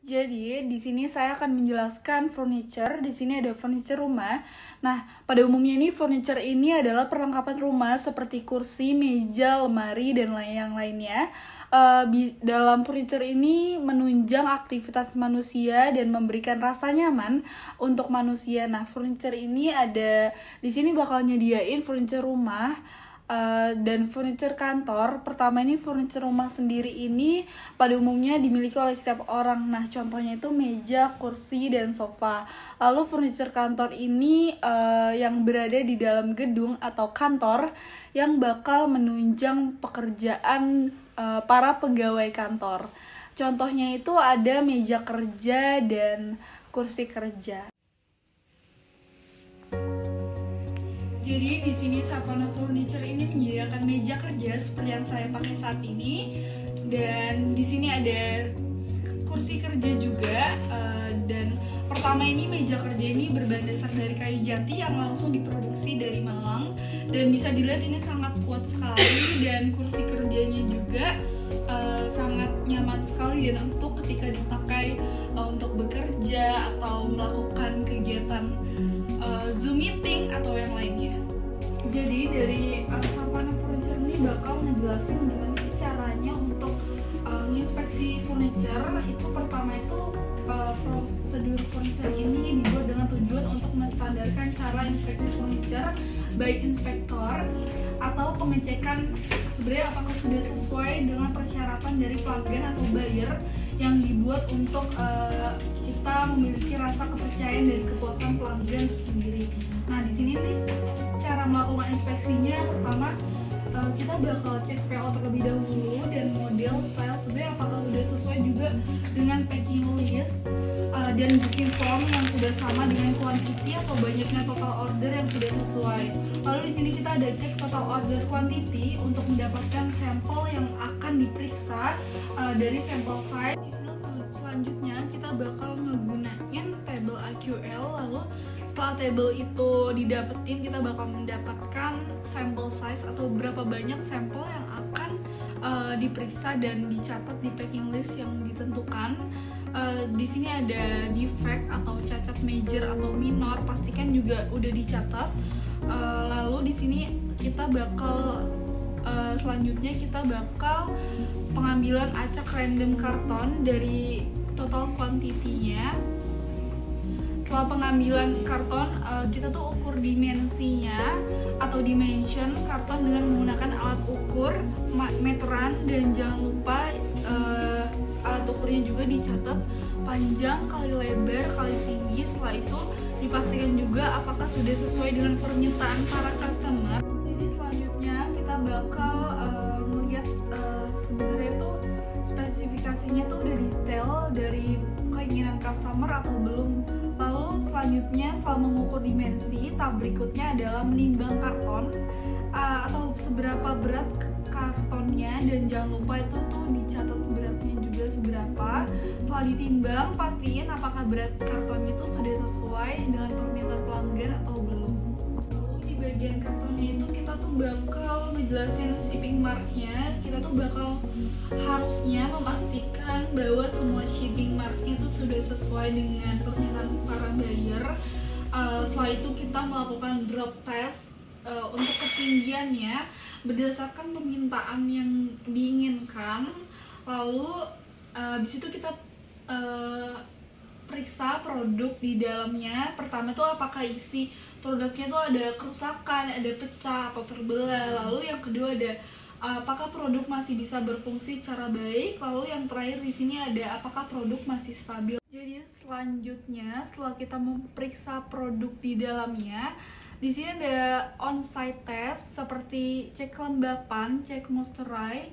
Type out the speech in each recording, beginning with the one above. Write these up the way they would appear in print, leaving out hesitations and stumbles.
Jadi, di sini saya akan menjelaskan furniture. Di sini ada furniture rumah. Nah, pada umumnya ini furniture ini adalah perlengkapan rumah seperti kursi, meja, lemari, dan yang lainnya. Dalam furniture ini menunjang aktivitas manusia dan memberikan rasa nyaman untuk manusia. Nah, furniture ini ada di sini bakal nyediain furniture rumah. Dan furniture kantor. Pertama ini furniture rumah sendiri ini pada umumnya dimiliki oleh setiap orang. Nah, contohnya itu meja, kursi, dan sofa. Lalu furniture kantor ini yang berada di dalam gedung atau kantor yang bakal menunjang pekerjaan para pegawai kantor. Contohnya itu ada meja kerja dan kursi kerja. Jadi di sini Savana Furniture ini menyediakan meja kerja seperti yang saya pakai saat ini, dan di sini ada kursi kerja juga. Dan pertama ini meja kerja ini berbahan dasar dari kayu jati yang langsung diproduksi dari Malang, dan bisa dilihat ini sangat kuat sekali, dan kursi kerjanya juga sangat nyaman sekali dan empuk ketika dipakai untuk bekerja atau melakukan kegiatan Zoom meeting atau yang lainnya. Jadi dari Savana Furniture ini bakal ngejelasin gimana sih caranya untuk menginspeksi furniture. Itu pertama itu prosedur furniture ini dibuat dengan tujuan untuk menstandarkan cara inspeksi furniture baik inspektor atau pengecekan sebenarnya apakah sudah sesuai dengan persyaratan dari pelanggan atau buyer yang dibuat untuk kita memiliki rasa kepercayaan dan kepuasan pelanggan tersendiri. Nah, di sini nih cara melakukan inspeksinya, pertama kita bakal cek PO terlebih dahulu dan model, style sebenarnya apakah sudah sesuai juga dengan packing list dan booking form yang sudah sama dengan quantity atau banyaknya total order yang sudah sesuai. Lalu di sini kita ada cek total order quantity untuk mendapatkan sampel yang akan diperiksa dari sampel size. Selanjutnya kita bakal menggunakan table AQL. Lalu setelah table itu didapetin, kita bakal mendapatkan sampel size atau berapa banyak sampel yang akan diperiksa dan dicatat di packing list yang ditentukan. Di sini ada defect atau cacat major atau minor, pastikan juga udah dicatat. Lalu di sini kita bakal selanjutnya kita bakal pengambilan acak random karton dari total quantity-nya. Setelah pengambilan karton, kita tuh ukur dimensinya atau dimension karton dengan menggunakan alat ukur meteran, dan jangan lupa alat ukurnya juga dicatat panjang kali lebar kali tinggi. Setelah itu dipastikan juga apakah sudah sesuai dengan permintaan para customer. Jadi selanjutnya kita bakal melihat sebenarnya tuh spesifikasinya tuh udah detail dari keinginan customer atau belum. Lalu selanjutnya setelah mengukur dimensi, tahap berikutnya adalah menimbang karton atau seberapa berat kartonnya, dan jangan lupa itu tuh dicatat beratnya juga seberapa. Setelah ditimbang, pastiin apakah berat kartonnya itu sudah sesuai dengan permintaan pelanggan atau belum. Lalu di bagian kartonnya itu kita tuh bakal ngejelasin shipping marknya. Kita tuh bakal harusnya memastikan bahwa semua shipping marknya itu sudah sesuai dengan permintaan para buyer. Setelah itu kita melakukan drop test untuk ketinggiannya berdasarkan permintaan yang diinginkan. Lalu habis itu kita periksa produk di dalamnya. Pertama tuh apakah isi produknya tuh ada kerusakan, ada pecah atau terbelah. Lalu yang kedua ada apakah produk masih bisa berfungsi secara baik. Lalu yang terakhir di sini ada apakah produk masih stabil. Jadi selanjutnya setelah kita memeriksa produk di dalamnya, di sini ada on-site test seperti cek kelembapan, cek moisturize,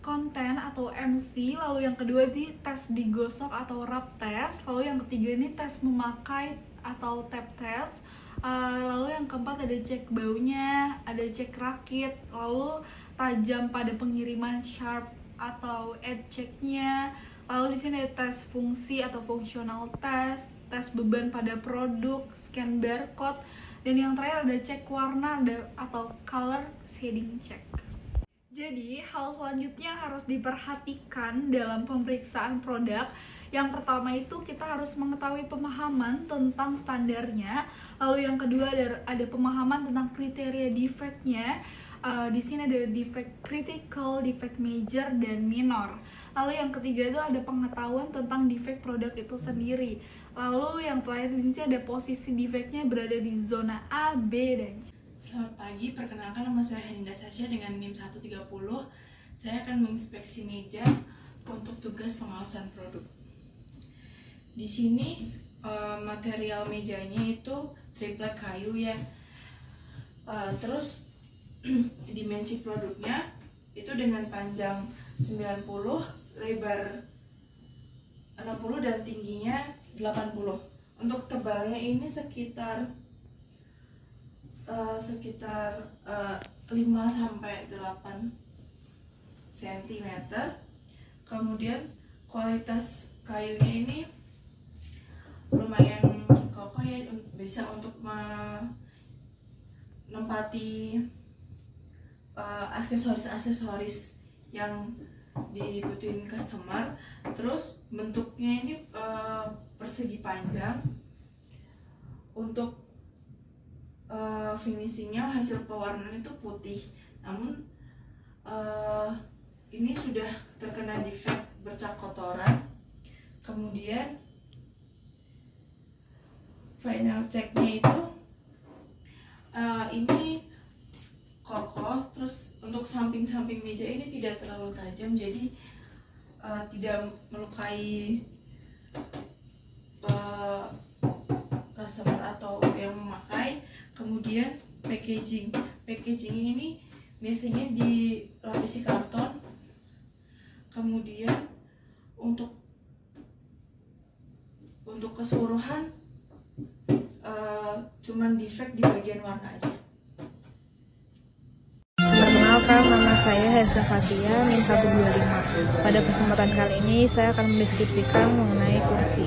konten atau MC. Lalu yang kedua di tes digosok atau rub test. Lalu yang ketiga ini tes memakai atau tap test. Lalu yang keempat ada cek baunya, ada cek rakit, lalu tajam pada pengiriman sharp atau edge checknya. Lalu di sini ada tes fungsi atau functional test, tes beban pada produk, scan barcode, dan yang terakhir ada cek warna atau color shading check. Jadi, hal selanjutnya yang harus diperhatikan dalam pemeriksaan produk, yang pertama itu kita harus mengetahui pemahaman tentang standarnya. Lalu yang kedua ada pemahaman tentang kriteria defectnya. Di sini ada defect critical, defect major, dan minor. Lalu yang ketiga itu ada pengetahuan tentang defect produk itu sendiri. Lalu yang terakhir di sini ada posisi defectnya berada di zona A, B, dan C. Selamat pagi, perkenalkan nama saya Heninda Sasha dengan NIM 130. Saya akan menginspeksi meja untuk tugas pengawasan produk. Di sini material mejanya itu triplek kayu ya. Terus dimensi produknya itu dengan panjang 90, lebar 60 dan tingginya 80. Untuk tebalnya ini sekitar 5-8 cm. Kemudian kualitas kayunya ini lumayan kokoh ya, bisa untuk menempati aksesoris yang dibutuhin customer. Terus bentuknya ini persegi panjang. Untuk finishingnya, hasil pewarnaan itu putih, namun ini sudah terkena defect bercak kotoran. Kemudian final checknya itu ini kokoh. Terus untuk samping-samping meja ini tidak terlalu tajam, jadi tidak melukai customer atau yang memakai. Kemudian packaging ini biasanya dilapisi karton. Kemudian untuk keseluruhan cuman defect di bagian warna aja. Perkenalkan, nama saya Heza Fatia, NIM 125. Pada kesempatan kali ini saya akan mendeskripsikan mengenai kursi.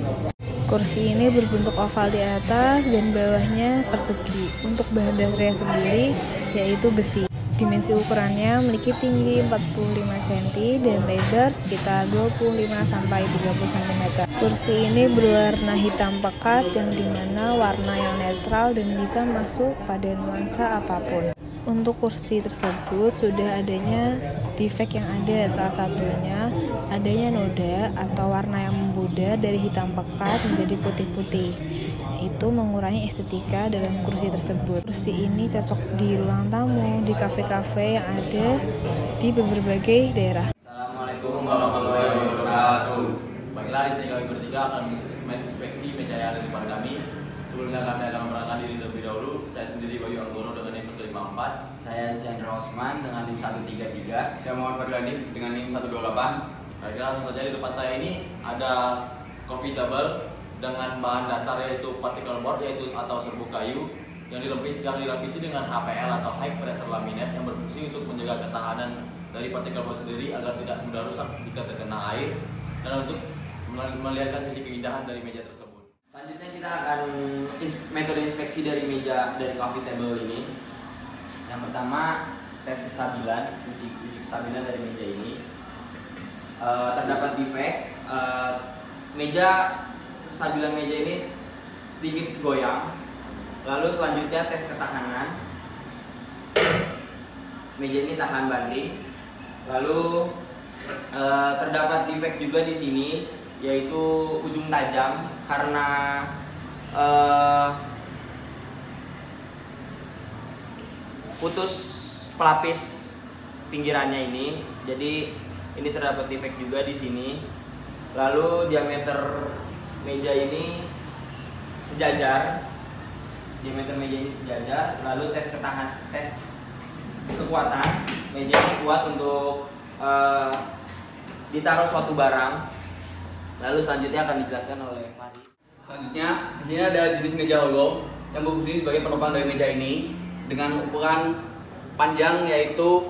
Kursi ini berbentuk oval di atas dan bawahnya persegi. Untuk bahan dasarnya sendiri yaitu besi. Dimensi ukurannya memiliki tinggi 45 cm dan lebar sekitar 25-30 cm. Kursi ini berwarna hitam pekat yang dimana warna yang netral dan bisa masuk pada nuansa apapun. Untuk kursi tersebut sudah adanya defect yang ada, salah satunya adanya noda atau warna yang membudar dari hitam pekat menjadi putih-putih. Itu mengurangi estetika dalam kursi tersebut. Kursi ini cocok di ruang tamu, di kafe-kafe yang ada di berbagai daerah. Assalamualaikum warahmatullahi wabarakatuh. Baiklah, di sini kami bertiga akan menginspeksi meja yang ada di depan kami. Sebelumnya kami akan memperkenalkan diri terlebih dahulu. Saya sendiri Bayu Anggono dengan NIM 154. Saya Chandra Osman dengan NIM 133. Saya Muhammad Fadlani dengan NIM 128. Baiklah, langsung saja. Di depan saya ini ada coffee table dengan bahan dasar yaitu particle board atau serbuk kayu yang dilapisi dengan HPL atau high pressure laminate yang berfungsi untuk menjaga ketahanan dari particle board sendiri agar tidak mudah rusak jika terkena air dan untuk melihatkan sisi keindahan dari meja tersebut. Selanjutnya kita akan metode inspeksi dari meja dari coffee table ini. Yang pertama, tes kestabilan, uji kestabilan dari meja ini. Terdapat defect, kestabilan meja ini sedikit goyang. Lalu selanjutnya tes ketahanan. Meja ini tahan banting. Lalu terdapat defect juga di sini, yaitu ujung tajam karena putus pelapis pinggirannya ini. Jadi ini terdapat defect juga di sini. Lalu diameter meja ini sejajar. Lalu tes kekuatan. Meja ini kuat untuk ditaruh suatu barang. Lalu selanjutnya akan dijelaskan oleh Fahri. Selanjutnya, di sini ada jenis meja hollow yang berfungsi sebagai penopang dari meja ini dengan ukuran panjang yaitu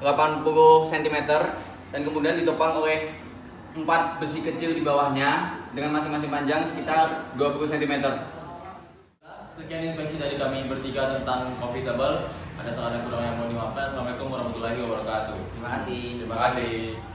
80 cm dan kemudian ditopang oleh 4 besi kecil di bawahnya dengan masing-masing panjang sekitar 20 cm. Sekian inspeksi dari kami bertiga tentang coffee table. Ada salah dan kurang yang mau dimaafkan. Assalamualaikum warahmatullahi wabarakatuh. Terima kasih. Terima kasih.